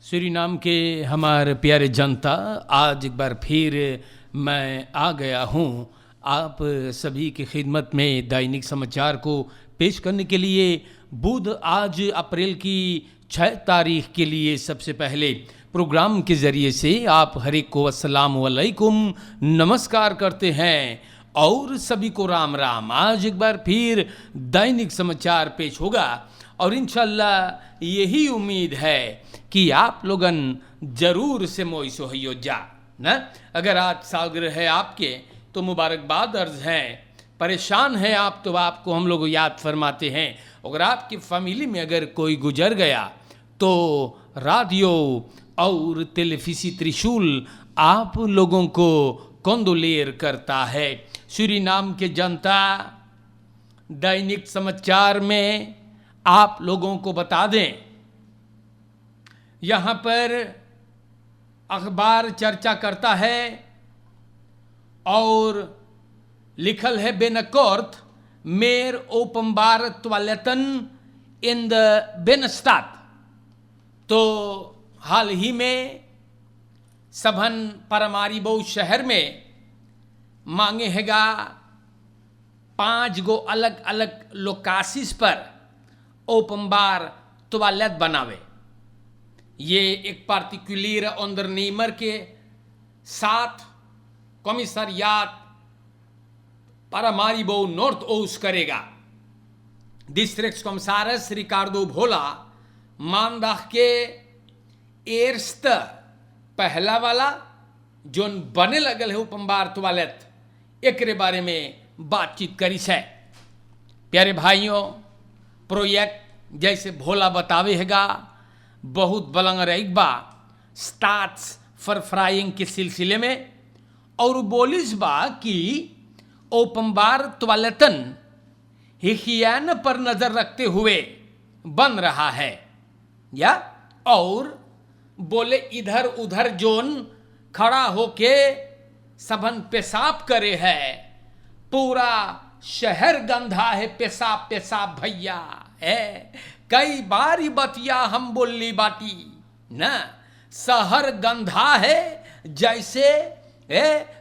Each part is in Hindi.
सूरीनाम के हमारे प्यारे जनता, आज एक बार फिर मैं आ गया हूँ आप सभी की खिदमत में दैनिक समाचार को पेश करने के लिए। बुध आज अप्रैल की 6 तारीख के लिए सबसे पहले प्रोग्राम के ज़रिए से आप हर एक को अस्सलाम वालेकुम नमस्कार करते हैं और सभी को राम राम। आज एक बार फिर दैनिक समाचार पेश होगा और इंशाल्लाह यही उम्मीद है कि आप लोगन जरूर से मोई सोहियो जा ना। अगर आज सालगिरह है आपके तो मुबारकबाद अर्ज हैं। परेशान हैं आप तो आपको हम लोग याद फरमाते हैं। अगर आपकी फैमिली में अगर कोई गुजर गया तो रेडियो और टेलीविज़न त्रिशूल आप लोगों को कंदोलेर करता है। सूरीनाम के जनता, दैनिक समाचार में आप लोगों को बता दें, यहाँ पर अखबार चर्चा करता है और लिखल है बेनकोर्थ मेर ओपनबार टॉयलेटन इन द बिन्नस्टाड। तो हाल ही में सबन पारामारीबो शहर में मांगे हैगा 5 गो अलग अलग लोकासिस पर ओपनबार टॉयलेट बनावे। ये एक पार्टिकुलर अंडरनेमर के साथ कमिश्नरियात पारामारीबो नॉर्थ ओस्ट करेगा। डिस्ट्रिक्ट कमिश्नरस रिकार्डो भोला मानदाह के एर्स्ट पहला वाला जोन बने लगल है ओपनबार टॉयलेट एक बारे में बातचीत करी है। प्यारे भाइयों, प्रोजेक्ट जैसे भोला बतावे हैगा बहुत बलंग रहेगा स्टार्ट्स फॉर फ्राइंग के सिलसिले में और बोलिस बा कि ओपनबार टॉयलेटन हिगियान पर नजर रखते हुए बन रहा है या और बोले इधर उधर जोन खड़ा होके सबन पेशाब करे है, पूरा शहर गंधा है पेशाब पेशाब भैया है। कई बार ही बतिया हम बोली बाटी न, शहर गंधा है जैसे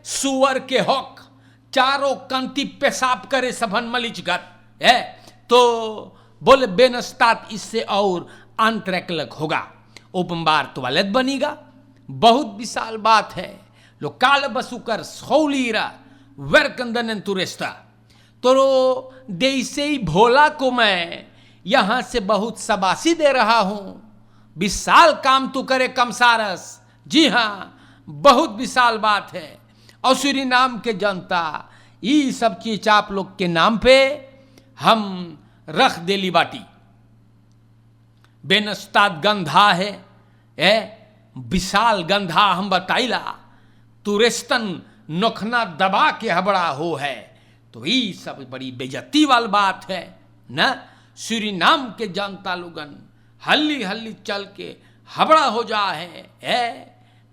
सुअर के हक चारों कंती पेशाब करे सबन मलिचगत है। तो बोले बेनस्तात इससे और अंतरक्लक होगा, ओपनबार टॉयलेट बनेगा। बहुत विशाल बात है। लोकाल बसुकर सौलीरा वेरकंदन तुरेस्ता। तो देसे ही भोला को मैं यहाँ से बहुत शाबाशी दे रहा हूँ। विशाल काम तो करे कमसारस। जी हाँ, बहुत विशाल बात है। और सूरीनाम के जनता, ये सब चीज आप लोग के नाम पे हम रख देली बाटी। बेनस्ताद गंधा है विशाल गंधा हम बताइला। तुरेस्तन नोखना दबा के हबड़ा हो है। तो ये सब बड़ी बेइज्जती वाली बात है ना। सूरीनाम के जनता लोगन हल्ली हल्ली चल के हबड़ा हो जा है।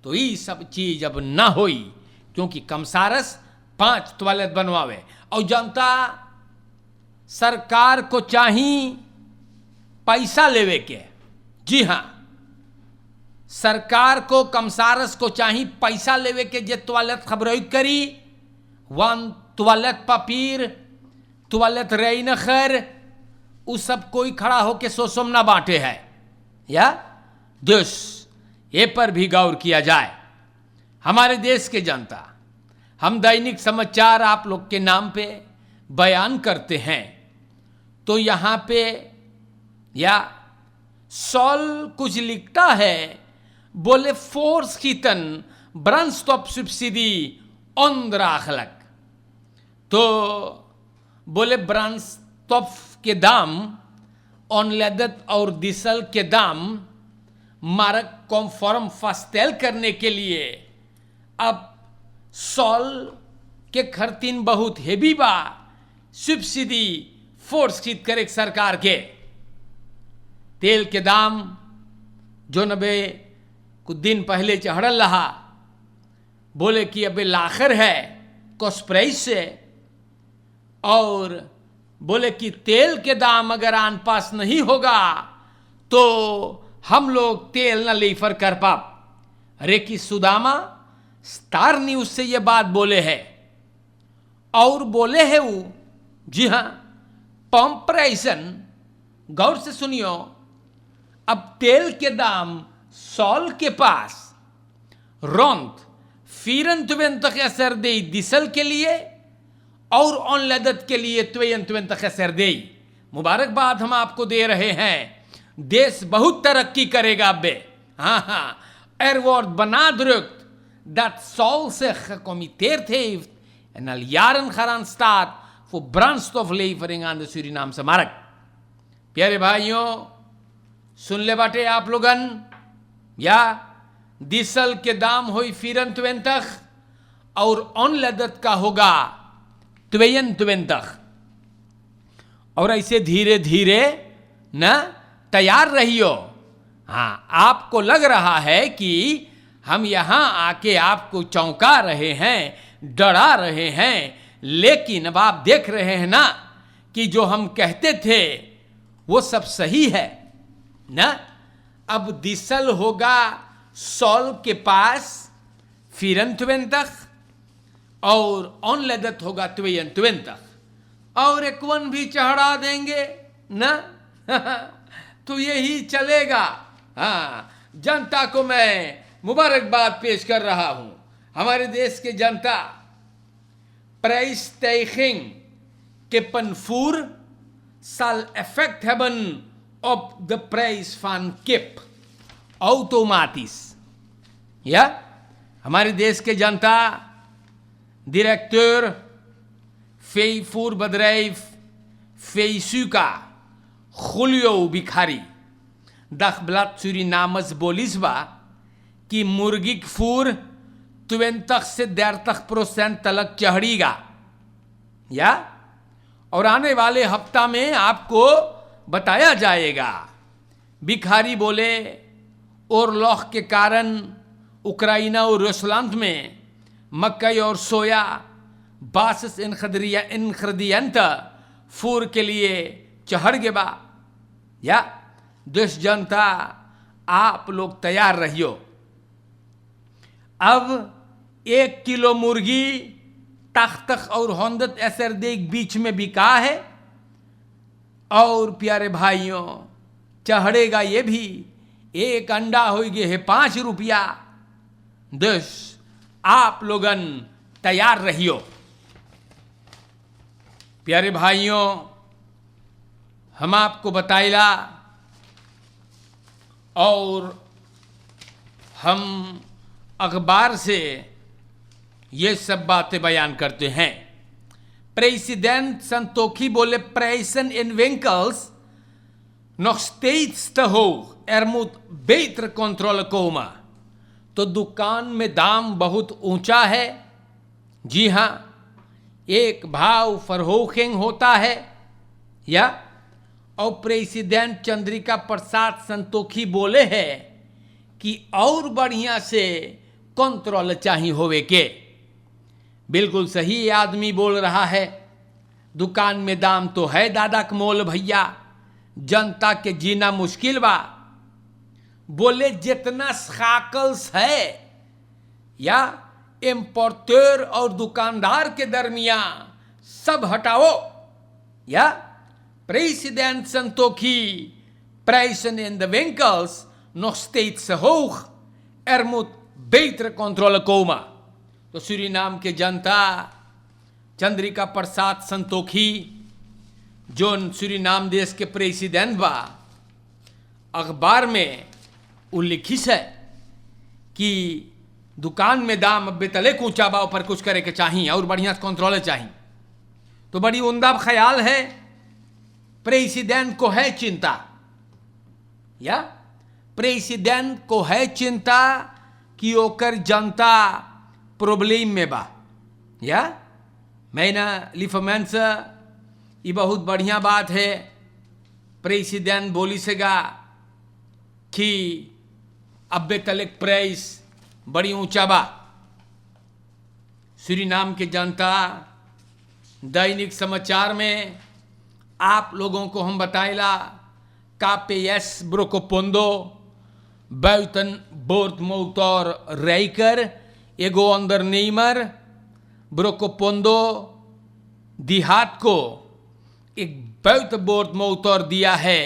तो ये सब चीज अब ना होई, क्योंकि कमसारस 5 टॉयलेट बनवावे और जनता सरकार को चाहिए पैसा लेवे के। जी हाँ, सरकार को कमसारस को चाहिए पैसा लेवे के। जे टॉयलेट खबरोई करी वन टॉयलेट पपीर टॉयलेट रही न खैर उस सब कोई खड़ा होके सोसम ना बांटे है या देश ये पर भी गौर किया जाए। हमारे देश के जनता, हम दैनिक समाचार आप लोग के नाम पे बयान करते हैं तो यहाँ पे या सॉल कुछ लिखता है, बोले फोर्स की तन ब्रांस्टॉप सब्सिडी ऑनद्राखलक। तो बोले ब्रांस्टॉप के दाम ऑनलेदत और डीजल के दाम मारक कॉन्फर्म फास्टेल करने के लिए अब सॉल के खर्तीन बहुत हेवी बा। सब्सिडी फोर्स की करे सरकार के तेल के दाम जो नबे कुछ दिन पहले चढ़ल रहा, बोले कि अबे लाखर है कॉस्ट प्राइस से। और बोले कि तेल के दाम अगर आन पास नहीं होगा तो हम लोग तेल न लीफर कर पाप। रेकी सुदामा स्टार न्यूज से ये बात बोले हैं और बोले हैं वो, जी हां, पंप प्राइसन, गौर से सुनियो, अब तेल के दाम सॉल के पास रोंत 24 दे डीजल के लिए और ऑन लदत के लिए 22 दे। मुबारकबाद हम आपको दे रहे हैं, देश बहुत तरक्की करेगा बे। हाँ हाँ, er wordt benadrukt dat zal zich gecommitteerd heeft en al jaren garant staat voor brandstoflevering aan de Surinaamse markt। प्यारे भाइयों, सुन ले बाटे आप लोगन, या डीजल के दाम हुई 24 और ऑन लदत का होगा 22। और ऐसे धीरे धीरे न तैयार रहियो। हाँ, आपको लग रहा है कि हम यहां आके आपको चौंका रहे हैं, डरा रहे हैं, लेकिन अब आप देख रहे हैं ना कि जो हम कहते थे वो सब सही है ना। अब डीजल होगा सॉल के पास 24 और ऑन लदत होगा 22 और एक वन भी चढ़ा देंगे ना तो यही चलेगा। हाँ, जनता को मैं मुबारकबाद पेश कर रहा हूं। हमारे देश के जनता prijsstijging kippenvoer zal effect hebben op de prijs van kip, automatisch। या हमारे देश के जनता, directeur veevoerbedrijf Veesuka Julio Bikhari, Dagblad Surinamers Bolisba, कि मुर्गी फूर 20 से 30% तक चढ़ेगा। या और आने वाले हफ्ता में आपको बताया जाएगा। भिखारी बोले, और लौह के कारण उक्राइना और रूसलैंड में मकई और सोया बासिस इनग्रेडिएंट फूर के लिए चढ़ गया। या देश जनता, आप लोग तैयार रहियो। अब 1 किलो मुर्गी तख्तख और 100 SRD के बीच में बिका है और प्यारे भाइयों चढ़ेगा ये भी। एक अंडा हो गए है 5 रुपया। देश, आप लोगन तैयार रहियो। प्यारे भाइयों, हम आपको बताइला और हम अखबार से ये सब बातें बयान करते हैं। प्रेसिडेंट संतोखी बोले, prijzen in winkels nog steeds te hoog, er moet betere controle komen। तो दुकान में दाम बहुत ऊंचा है। जी हां, एक भाव फरहोखिंग होता है। या और प्रेसिडेंट चंद्रिका प्रसाद संतोखी बोले हैं कि और बढ़िया से कंट्रोल चाहिए होवे के। बिल्कुल सही आदमी बोल रहा है। दुकान में दाम तो है दादा कमोल भैया, जनता के जीना मुश्किल बा। बोले जितना स्काकल्स है या इंपोर्टर और दुकानदार के दरमियान सब हटाओ। या president Santokhi, prijzen in de winkels nog steeds te hoog, er moet betere controle komen। तो सूरीनाम के जनता, चंद्रिका प्रसाद संतोखी जो सूरीनाम देश के प्रेसिडेंट बा, अखबार में उल्लिखित है कि दुकान में दाम अब तले ऊंचा बा, पर कुछ करे के चाहिए और बढ़िया कंट्रोल चाहिए। तो बड़ी उम्दा ख्याल है। प्रेसिडेंट को है चिंता, या प्रेसिडेंट को है चिंता कि ओकर जनता प्रॉब्लम में बा। या मैंने लिफमेंस, ये बहुत बढ़िया बात है। प्रेसिडेंट बोली सेगा कि अब्बे तलक प्राइस बड़ी ऊंचा बा। सूरीनाम के जनता, दैनिक समाचार में आप लोगों को हम बताइला KPS Brokopondo Buiten boordmotor rijker, ego ondernemer, Brokopondo देहात को एक buitenboordmotor दिया है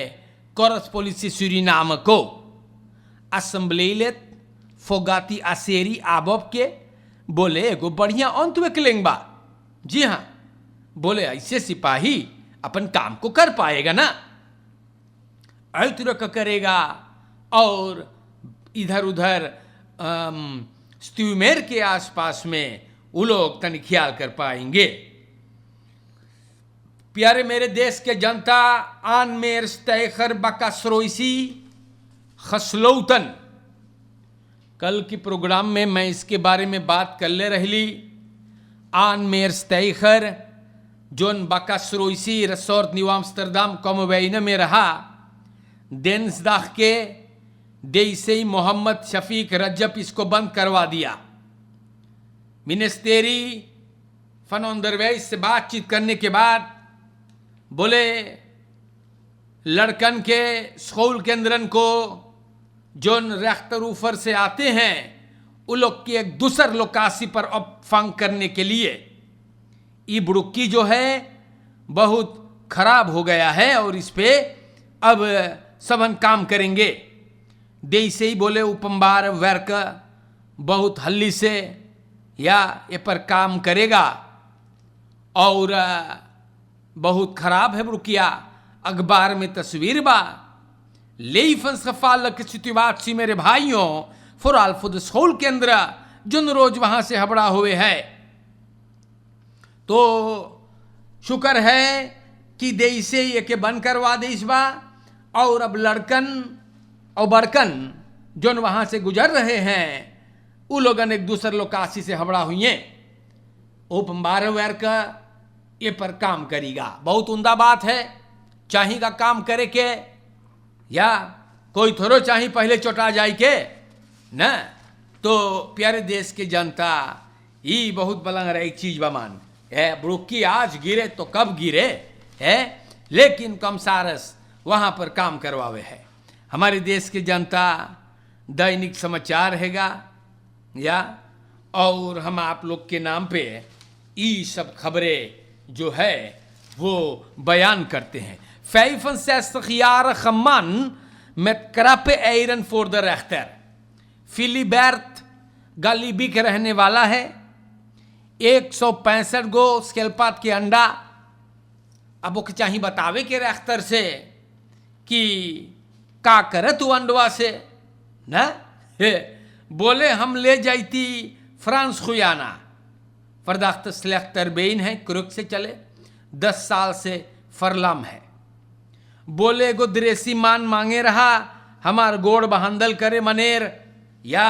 Korps Politie Suriname को. Assembleelid Fogati Aseri Abob के बोले एगो बढ़िया अंतविकलिंग बा. जी हाँ, बोले ऐसे सिपाही अपन काम को कर पाएगा ना, अतुरक करेगा और इधर उधर स्ट्यूमेर के आसपास में वो लोग तनि ख्याल कर पाएंगे. प्यारे मेरे देश के जनता, आन मेर स्टैखर बकासरोइसी खसलौतन, कल की प्रोग्राम में मैं इसके बारे में बात कर ले रही. आन मेर स्टैखर जोन बकासरोइसी रिसोर्ट न्यू आम्स्टरडाम कॉमवेइन में रहा, देंसदाह के देसी मोहम्मद शफीक रजब इसको बंद करवा दिया. मिनिस्टेरी फन ऑनदरवेज से बातचीत करने के बाद बोले लड़कन के स्कूल केंद्रन को जोन रेख्तर ऊपर से आते हैं उन लोग की एक दूसर लोकासी पर अब फंग करने के लिए ये बुड़ुक्की जो है बहुत खराब हो गया है और इस पे अब सबन काम करेंगे. देसे ही बोले उपम्बार वर्क बहुत हल्ली से या ये पर काम करेगा और बहुत खराब है बुड़ुकिया. अखबार में तस्वीर बा लेफन सफाल situatie मेरे भाइयों फुराल फुद स्कूल केंद्र जुन रोज वहां से हबड़ा हुए है. तो शुक्र है कि देसे ये के बंद करवा दे इस बा और अब लड़कन और बड़कन जोन वहां से गुजर रहे हैं वो लोगन एक दूसरे लोकासी से हबड़ा हुई हैं. उपम्बार वैर का ये पर काम करेगा. बहुत उम्दा बात है. चाहिएगा काम करे के या कोई थोड़ो चाहिए पहले चौटा जाए के न. तो प्यारे देश के जनता ये बहुत बलंग रहा एक चीज बमान है. बुड़ुक्की आज गिरे तो कब गिरे है, लेकिन कमसारस वहां पर काम करवावे है. हमारे देश की जनता दैनिक समाचार हैगा या और हम आप लोग के नाम पे ये सब खबरें जो है वो बयान करते हैं. फैफन से खम्मान में करापे आयरन फॉर द रेख्तर फिलीबर्ट गालिबी के रहने वाला है. 165 गो स्केलपात के अंडा. अब वो चाहिए बतावे के रेख्तर से कि का करे तू अंडवा से ना. बोले हम ले जाती फ्रांस खुयाना फरदाख्त स्लेख्तर बेइन है क्रुक से चले 10 साल से फरलाम है. बोले गो द्रेसी मान मांगे रहा हमार गोड़ बहांदल करे मनेर या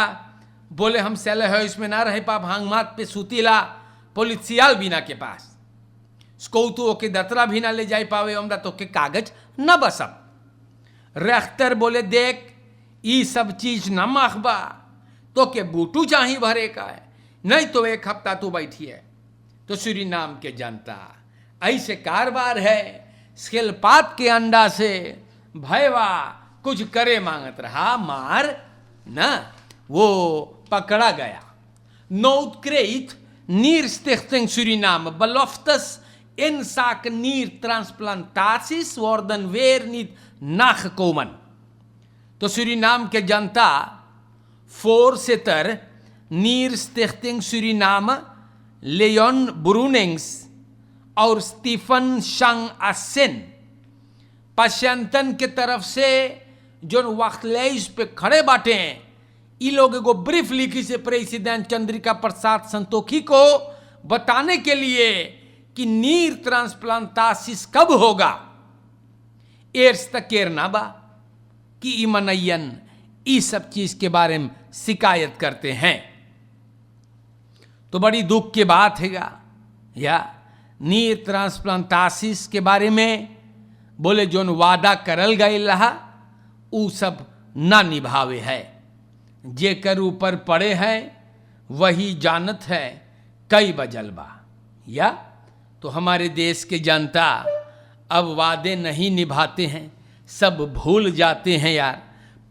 बोले हम सेले है इसमें ना रहे पा भांगमात पे सूतीला पुलिसियाल बिना के पास स्को तो ओके दतरा भी ना ले जाए पावे हमरा तो के कागज न बसब. रेख्तर बोले देख ये सब चीज न माखबा तो के बूटू चाहिए भरे का है, नहीं तो एक हफ्ता तू बैठी है. तो सूरीनाम के जनता ऐसे कारोबार है. स्केलपात के अंडा से भयवा कुछ करे मांगत रहा मार न वो पकड़ा गया. Noodkreet Nierstichting Suriname beloftes in zaken niertransplantaties worden weer niet nagekomen. तो सूरीनाम के जनता voorzitter Nierstichting Suriname लेयन ब्रूनिंग्स और स्टीफन शंग असिन पश्चंतन के तरफ से जो वक्तलेज पे खड़े बाटे हैं ये लोग को ब्रीफ लिखी से प्रेसिडेंट चंद्रिका प्रसाद संतोखी को बताने के लिए कि नीर ट्रांसप्लांटासिस कब होगा. एर्स तकेर ना बा कि इमनयन इस सब चीज के बारे में शिकायत करते हैं. तो बड़ी दुख की बात हैगा या नीर ट्रांसप्लांटासिस के बारे में बोले जोन वादा करल गए रहा उ सब ना निभावे है. जेकर ऊपर पड़े हैं वही जानत है कई बजल बा या. तो हमारे देश के जनता अब वादे नहीं निभाते हैं, सब भूल जाते हैं यार.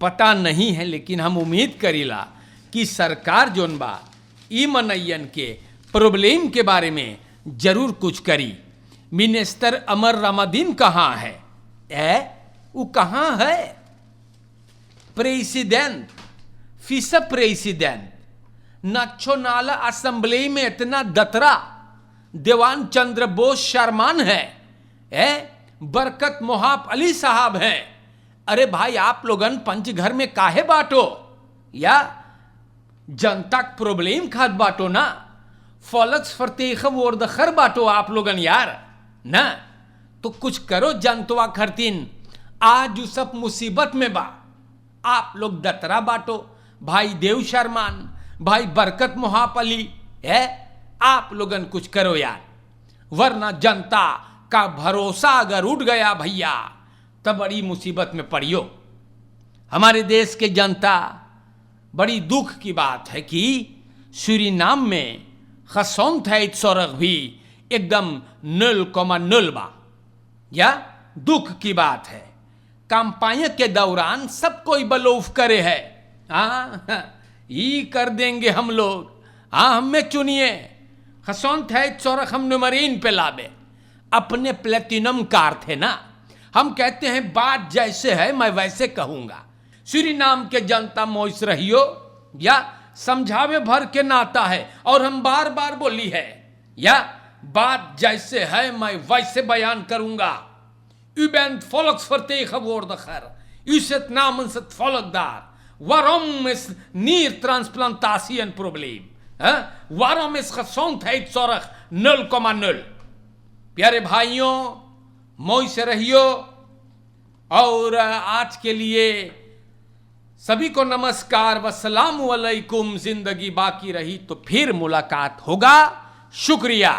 पता नहीं है, लेकिन हम उम्मीद करीला कि सरकार जोन बा ई मनैयन के प्रॉब्लम के बारे में जरूर कुछ करी। मिनिस्टर अमर रामादीन कहाँ है? वो कहाँ है? प्रेसिडेंट, फिस प्रेसिडेंट नेशनल असेंबली में इतना दतरा देवान चंद्र बोस शर्मान है, बरकत मोहाब अली साहब हैं। अरे भाई, आप लोगन पंचघर में काहे बांटो, या जनता प्रॉब्लम खाद बांटो ना। फॉलक्स फरतेख वोरदखर बांटो आप लोगन यार ना। तो कुछ करो जनतवा खरतीन, आज जो सब मुसीबत में बा। आप लोग दतरा बांटो, भाई देव शर्मान, भाई बरकत मोहाब अली, आप लोगन कुछ करो यार, वरना जनता का भरोसा अगर उठ गया भैया तब बड़ी मुसीबत में पड़ियो। हमारे देश के जनता, बड़ी दुख की बात है कि सूरीनाम में खसौंथैत सौरग भी एकदम 0,0 बा, या दुख की बात है। कंपाइन के दौरान सब कोई बलौफ करे है, ये कर देंगे हम लोग, हमें चुनिए। खसौंथैत सौरग हम नमरीन पे लावे, अपने प्लेटिनम कार थे ना। हम कहते हैं बात जैसे है मैं वैसे कहूंगा। सूरीनाम के जनता मोइस रहियो, या समझावे भर के नाता है, और हम बार बार बोली है, या बात जैसे है मैं वैसे बयान करूंगा। Ubent volksvertegenwoordiger, u zit namens het volk daar. Waarom is niertransplantatie een probleem? waarom is gezondheidszorg 0,0? प्यारे भाइयों, मौज से रहियो। और आज के लिए सभी को नमस्कार, वस्सलाम वालेकुम। जिंदगी बाकी रही तो फिर मुलाकात होगा। शुक्रिया।